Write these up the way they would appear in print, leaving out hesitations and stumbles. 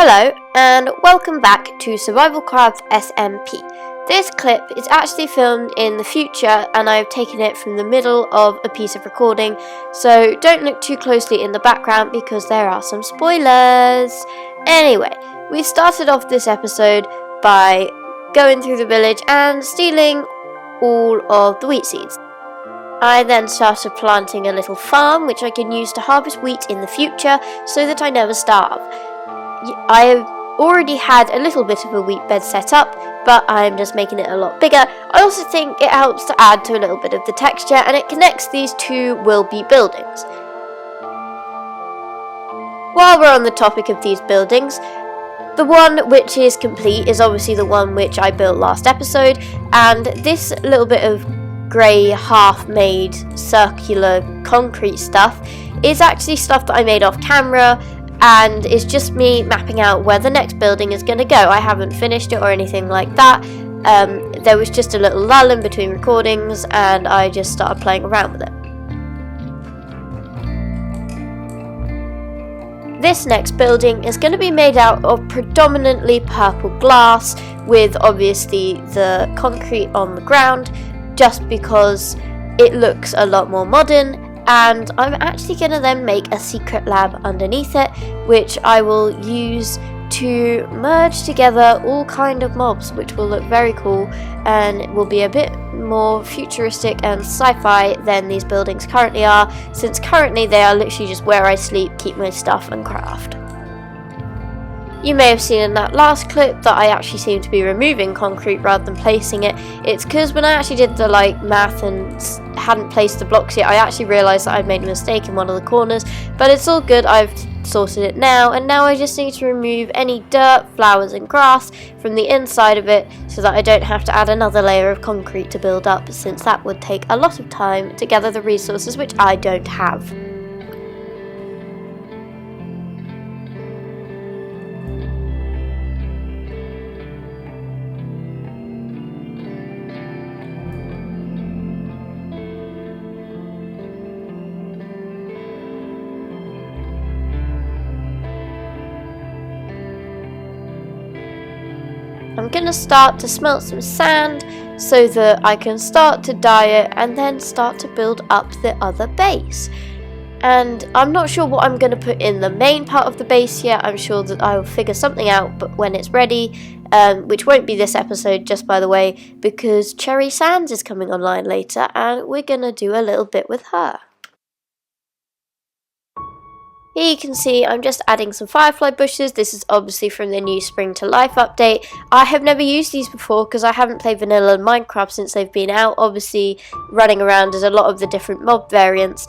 Hello and welcome back to SurvivalCraft SMP. This clip is actually filmed in the future and I've taken it from the middle of a piece of recording, so don't look too closely in the background because there are some spoilers. Anyway, we started off this episode by going through the village and stealing all of the wheat seeds. I then started planting a little farm which I can use to harvest wheat in the future so that I never starve. I have already had a little bit of a wheat bed set up, but I'm just making it a lot bigger. I also think it helps to add to a little bit of the texture, and it connects these two will-be buildings. While we're on the topic of these buildings, the one which is complete is obviously the one which I built last episode, and this little bit of grey half-made circular concrete stuff is actually stuff that I made off camera, and it's just me mapping out where the next building is going to go. I haven't finished it or anything like that. There was just a little lull in between recordings and I just started playing around with it. This next building is going to be made out of predominantly purple glass with obviously the concrete on the ground, just because it looks a lot more modern. And I'm actually going to then make a secret lab underneath it, which I will use to merge together all kind of mobs, which will look very cool and will be a bit more futuristic and sci-fi than these buildings currently are, since currently they are literally just where I sleep, keep my stuff and craft. You may have seen in that last clip that I actually seem to be removing concrete rather than placing it. It's because when I actually did the math and hadn't placed the blocks yet, I actually realised that I'd made a mistake in one of the corners, but it's all good. I've sorted it now, and now I just need to remove any dirt, flowers and grass from the inside of it so that I don't have to add another layer of concrete to build up, since that would take a lot of time to gather the resources which I don't have. I'm going to start to smelt some sand so that I can start to dye it and then start to build up the other base. And I'm not sure what I'm going to put in the main part of the base yet. I'm sure that I will figure something out, but when it's ready, which won't be this episode, just by the way, because Cherrysanss is coming online later and we're going to do a little bit with her. Here you can see I'm just adding some firefly bushes. This is obviously from the new Spring to Life update. I have never used these before because I haven't played vanilla Minecraft since they've been out. Obviously running around as a lot of the different mob variants,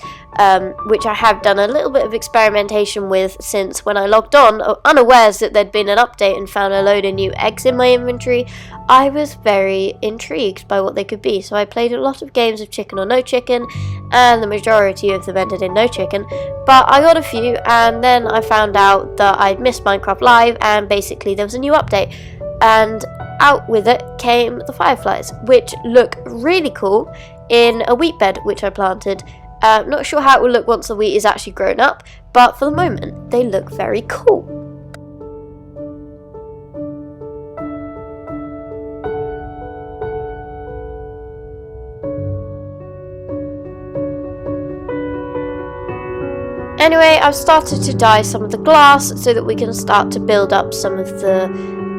which I have done a little bit of experimentation with since when I logged on, unawares that there'd been an update and found a load of new eggs in my inventory. I was very intrigued by what they could be, so I played a lot of games of Chicken or No Chicken, and the majority of them ended in No Chicken, but I got a few, and then I found out that I'd missed Minecraft Live, and basically there was a new update, and out with it came the fireflies, which look really cool in a wheat bed which I planted. Not sure how it will look once the wheat is actually grown up, but for the moment they look very cool. Anyway, I've started to dye some of the glass so that we can start to build up some of the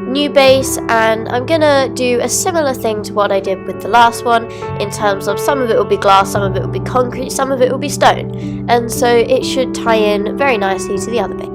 new base, and I'm gonna do a similar thing to what I did with the last one, in terms of some of it will be glass, some of it will be concrete, some of it will be stone, and so it should tie in very nicely to the other bit.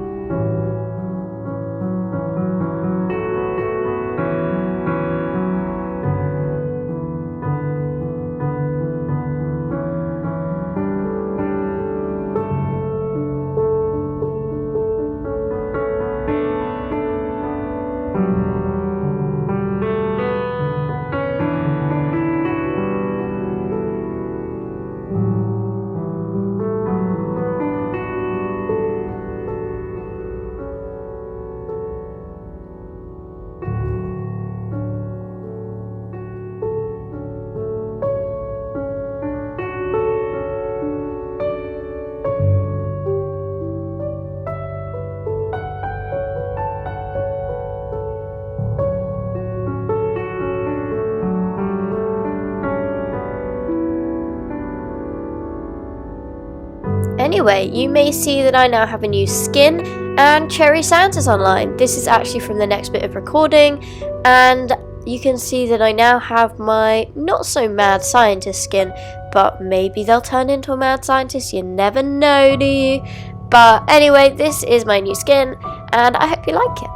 anyway, you may see that I now have a new skin, and Cherrysanss is online. This is actually from the next bit of recording, and you can see that I now have my not so mad scientist skin, but maybe they'll turn into a mad scientist, you never know, do you? But anyway, this is my new skin, and I hope you like it.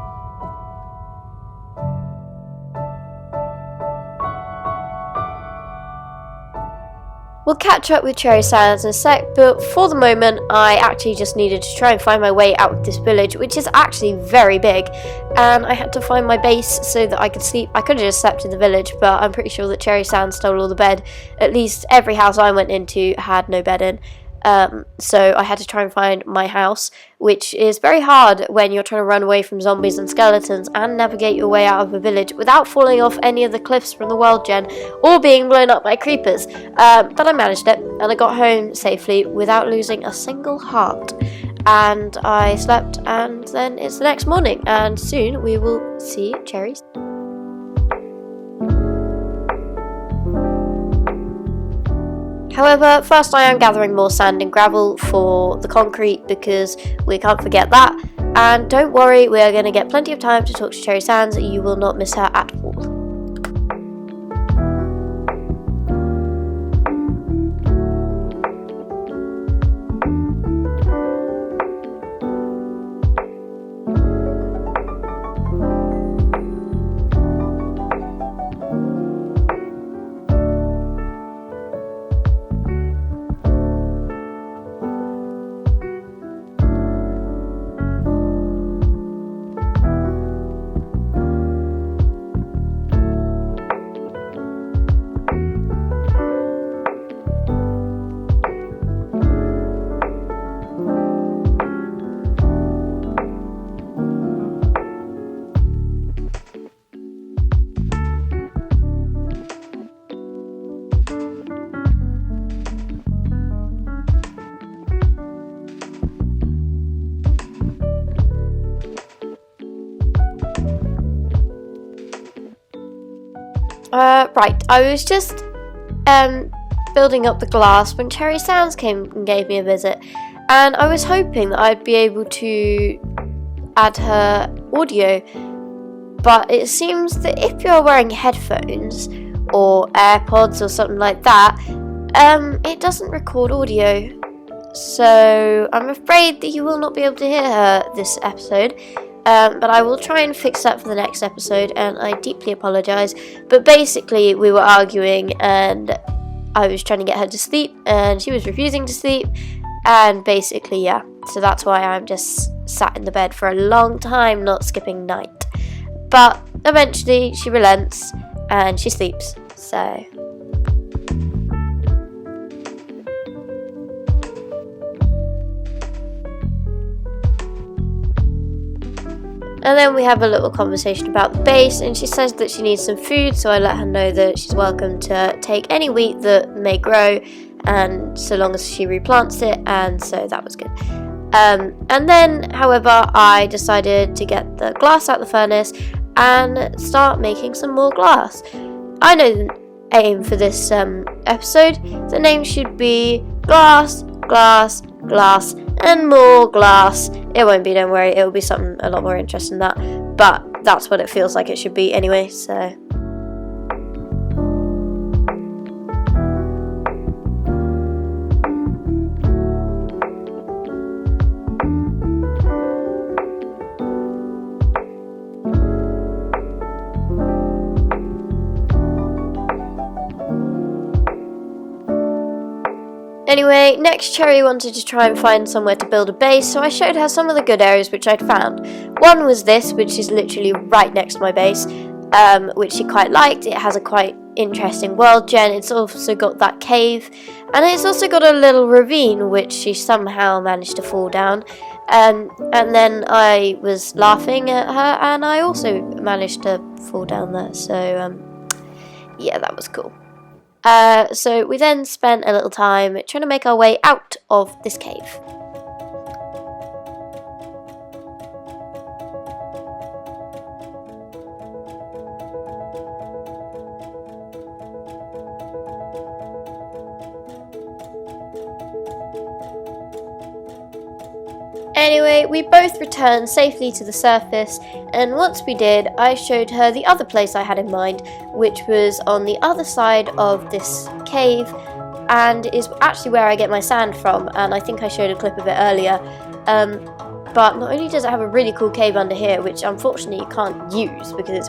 We'll catch up with Cherrysanss in a sec, but for the moment I actually just needed to try and find my way out of this village, which is actually very big, and I had to find my base so that I could sleep. I could have just slept in the village, but I'm pretty sure that Cherrysanss stole all the bed. At least every house I went into had no bed in. So I had to try and find my house, which is very hard when you're trying to run away from zombies and skeletons and navigate your way out of a village without falling off any of the cliffs from the world gen or being blown up by creepers. But I managed it, and I got home safely without losing a single heart. And I slept, and then it's the next morning, and soon we will see Cherries. However, first I am gathering more sand and gravel for the concrete because we can't forget that. And don't worry, we are going to get plenty of time to talk to Cherrysanss. You will not miss her at all. Right, I was just building up the glass when Cherrysanss came and gave me a visit, and I was hoping that I'd be able to add her audio, but it seems that if you're wearing headphones or AirPods or something like that, it doesn't record audio, so I'm afraid that you will not be able to hear her this episode. But I will try and fix that for the next episode, and I deeply apologise. But basically, we were arguing, and I was trying to get her to sleep, and she was refusing to sleep, and basically, yeah. So that's why I'm just sat in the bed for a long time, not skipping night. But eventually, she relents, and she sleeps, so... And then we have a little conversation about the base, and she says that she needs some food, so I let her know that she's welcome to take any wheat that may grow, and so long as she replants it, and so that was good. And then, however, I decided to get the glass out the furnace and start making some more glass. I know the aim for this episode. The name should be Glass, Glass, Glass, and more glass. It won't be, don't worry, it'll be something a lot more interesting than that, but that's what it feels like it should be anyway, so... Anyway, next Cherry wanted to try and find somewhere to build a base, so I showed her some of the good areas which I'd found. One was this, which is literally right next to my base, which she quite liked. It has a quite interesting world gen. It's also got that cave, and it's also got a little ravine which she somehow managed to fall down. And then I was laughing at her, and I also managed to fall down there, so yeah, that was cool. So we then spent a little time trying to make our way out of this cave. Anyway, we both returned safely to the surface, and once we did, I showed her the other place I had in mind, which was on the other side of this cave, and is actually where I get my sand from, and I think I showed a clip of it earlier. But not only does it have a really cool cave under here, which unfortunately you can't use because it's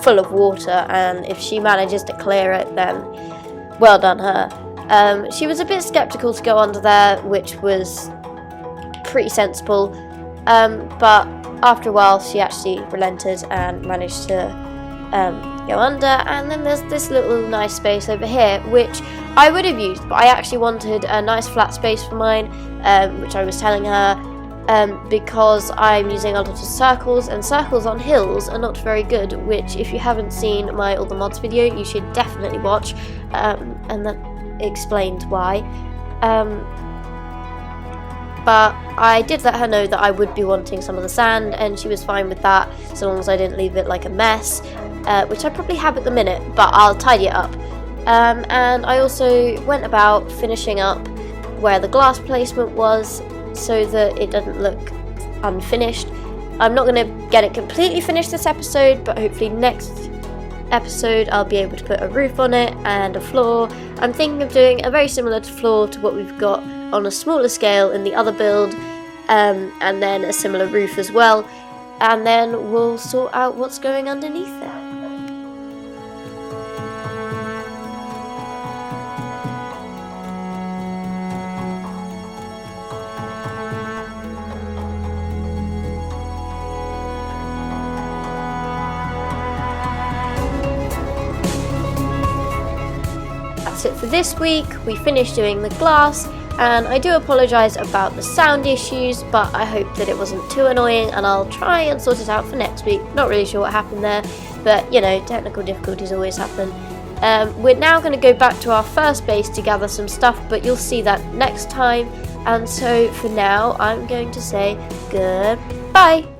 full of water, and if she manages to clear it, then well done her. She was a bit skeptical to go under there, which was pretty sensible, but after a while she actually relented and managed to go under. And then there's this little nice space over here which I would have used, but I actually wanted a nice flat space for mine, which I was telling her, because I'm using a lot of circles, and circles on hills are not very good, which if you haven't seen my All the Mods video you should definitely watch, and that explains why. But I did let her know that I would be wanting some of the sand, and she was fine with that, so long as I didn't leave it like a mess, which I probably have at the minute, but I'll tidy it up. And I also went about finishing up where the glass placement was, so that it doesn't look unfinished. I'm not going to get it completely finished this episode, but hopefully next episode I'll be able to put a roof on it and a floor. I'm thinking of doing a very similar floor to what we've got on a smaller scale in the other build, and then a similar roof as well, and then we'll sort out what's going underneath there. That's it for this week. We finished doing the glass, and I do apologise about the sound issues, but I hope that it wasn't too annoying, and I'll try and sort it out for next week. Not really sure what happened there, but you know, technical difficulties always happen. We're now going to go back to our first base to gather some stuff, but you'll see that next time. And so for now, I'm going to say goodbye.